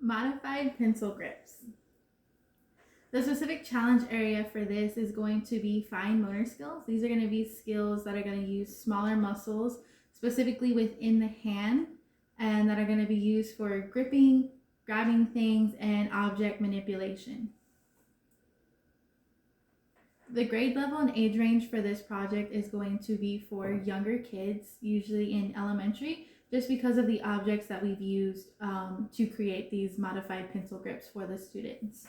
Modified pencil grips. The specific challenge area for this is going to be fine motor skills. These are going to be skills that are going to use smaller muscles, specifically within the hand, and that are going to be used for gripping, grabbing things, and object manipulation. The grade level and age range for this project is going to be for younger kids, usually in elementary, just because of the objects that we've used to create these modified pencil grips for the students.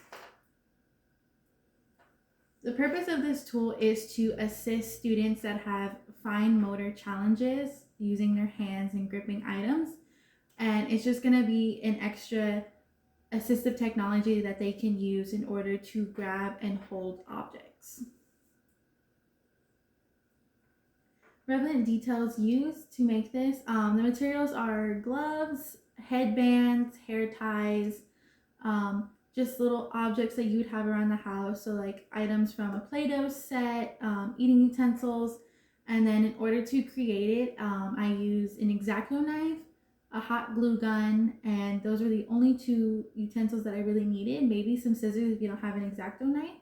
The purpose of this tool is to assist students that have fine motor challenges using their hands and gripping items. And it's just going to be an extra assistive technology that they can use in order to grab and hold objects. Relevant details used to make this. The materials are gloves, headbands, hair ties, just little objects that you would have around the house. So like items from a Play-Doh set, eating utensils. And then in order to create it, I used an X-Acto knife, a hot glue gun, and those were the only two utensils that I really needed. Maybe some scissors if you don't have an X-Acto knife.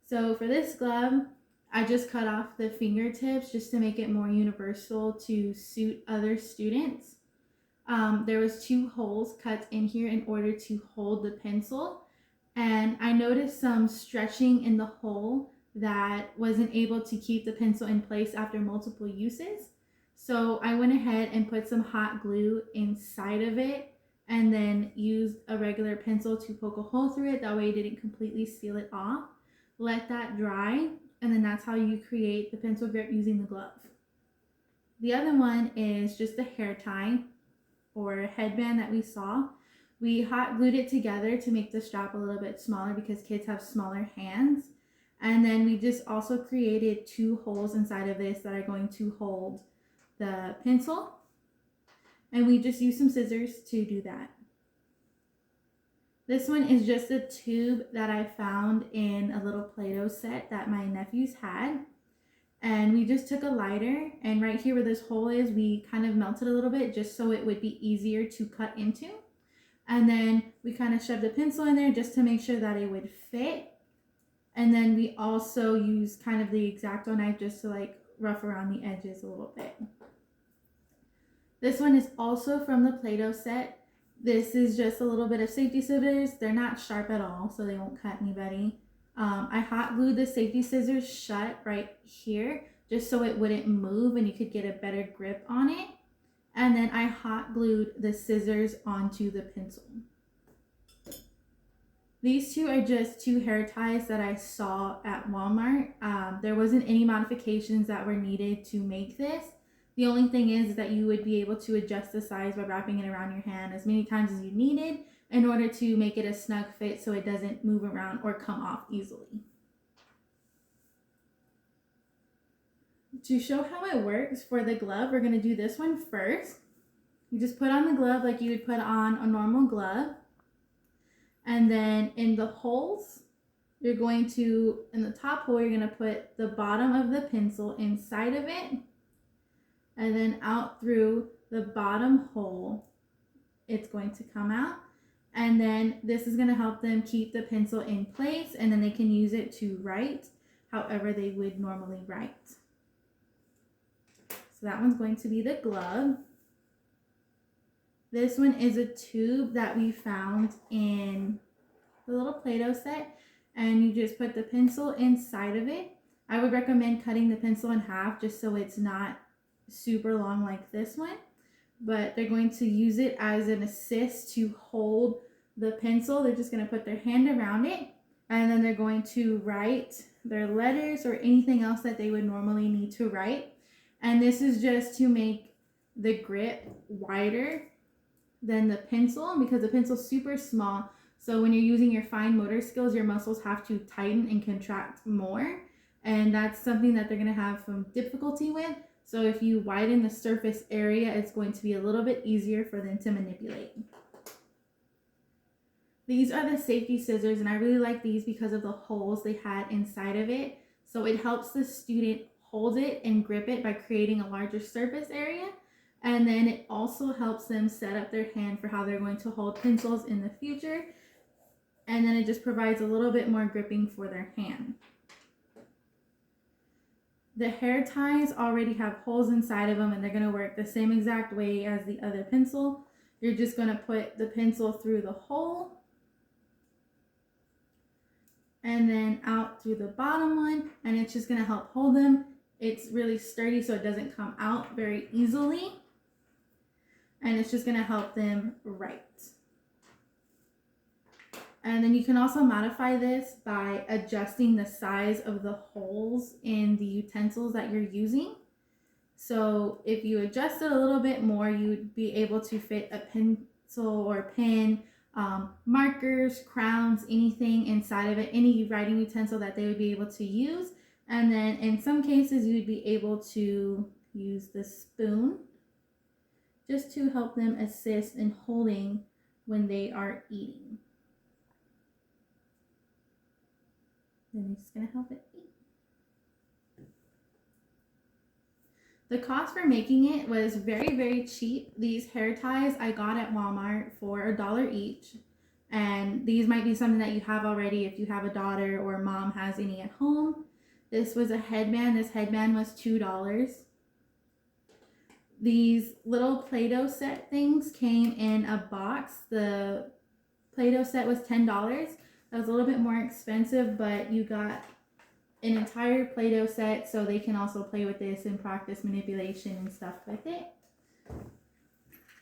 So for this glove, I just cut off the fingertips just to make it more universal to suit other students. There was 2 holes cut in here in order to hold the pencil, and I noticed some stretching in the hole that wasn't able to keep the pencil in place after multiple uses. So I went ahead and put some hot glue inside of it and then used a regular pencil to poke a hole through it. That way it didn't completely seal it off. Let that dry, and then that's how you create the pencil grip using the glove. The other one is just the hair tie or headband that we saw. We hot glued it together to make the strap a little bit smaller because kids have smaller hands. And then we just also created 2 holes inside of this that are going to hold the pencil. And we just used some scissors to do that. This one is just a tube that I found in a little Play-Doh set that my nephews had. And we just took a lighter, and right here where this hole is, we kind of melted a little bit just so it would be easier to cut into. And then we kind of shoved the pencil in there just to make sure that it would fit. And then we also used kind of the X-Acto knife just to like rough around the edges a little bit. This one is also from the Play-Doh set. This is just a little bit of safety scissors. They're not sharp at all, so they won't cut anybody. I hot glued the safety scissors shut right here just so it wouldn't move and you could get a better grip on it. And then I hot glued the scissors onto the pencil. These 2 are just 2 hair ties that I saw at Walmart. There wasn't any modifications that were needed to make this. The only thing is that you would be able to adjust the size by wrapping it around your hand as many times as you needed in order to make it a snug fit so it doesn't move around or come off easily. To show how it works for the glove, we're going to do this one first. You just put on the glove like you would put on a normal glove. And then in the holes, you're going to, in the top hole, you're going to put the bottom of the pencil inside of it. And then out through the bottom hole, it's going to come out. And then this is going to help them keep the pencil in place, and then they can use it to write however they would normally write. So that one's going to be the glove. This one is a tube that we found in the little Play-Doh set, and you just put the pencil inside of it. I would recommend cutting the pencil in half just so it's not super long like this one, but they're going to use it as an assist to hold the pencil. They're just going to put their hand around it, and then they're going to write their letters or anything else that they would normally need to write. And this is just to make the grip wider than the pencil because the pencil's super small. So when you're using your fine motor skills, your muscles have to tighten and contract more. And that's something that they're going to have some difficulty with. So if you widen the surface area, it's going to be a little bit easier for them to manipulate. These are the safety scissors, and I really like these because of the holes they had inside of it. So it helps the student hold it and grip it by creating a larger surface area. And then it also helps them set up their hand for how they're going to hold pencils in the future. And then it just provides a little bit more gripping for their hand. The hair ties already have holes inside of them, and they're going to work the same exact way as the other pencil. You're just going to put the pencil through the hole and then out through the bottom one, and it's just going to help hold them. It's really sturdy, so it doesn't come out very easily, and it's just going to help them write. And then you can also modify this by adjusting the size of the holes in the utensils that you're using. So if you adjust it a little bit more, you would be able to fit a pencil or pen, markers, crowns, anything inside of it, any writing utensil that they would be able to use. And then in some cases, you would be able to use the spoon just to help them assist in holding when they are eating. Then it's going to help it eat. The cost for making it was very, very cheap. These hair ties I got at Walmart for $1 each. And these might be something that you have already if you have a daughter or mom has any at home. This was a headband. This headband was $2. These little Play-Doh set things came in a box. The Play-Doh set was $10. That was a little bit more expensive, but you got an entire Play-Doh set, so they can also play with this and practice manipulation and stuff with it.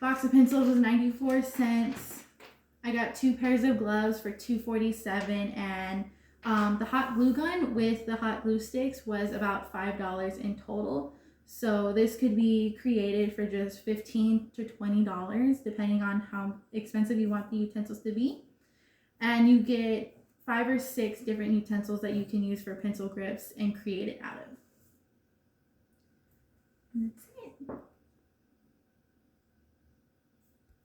Box of pencils was 94 cents. I got 2 pairs of gloves for $2.47, and the hot glue gun with the hot glue sticks was about $5 in total. So this could be created for just $15 to $20, depending on how expensive you want the utensils to be. And you get 5 or 6 different utensils that you can use for pencil grips and create it out of. And that's it.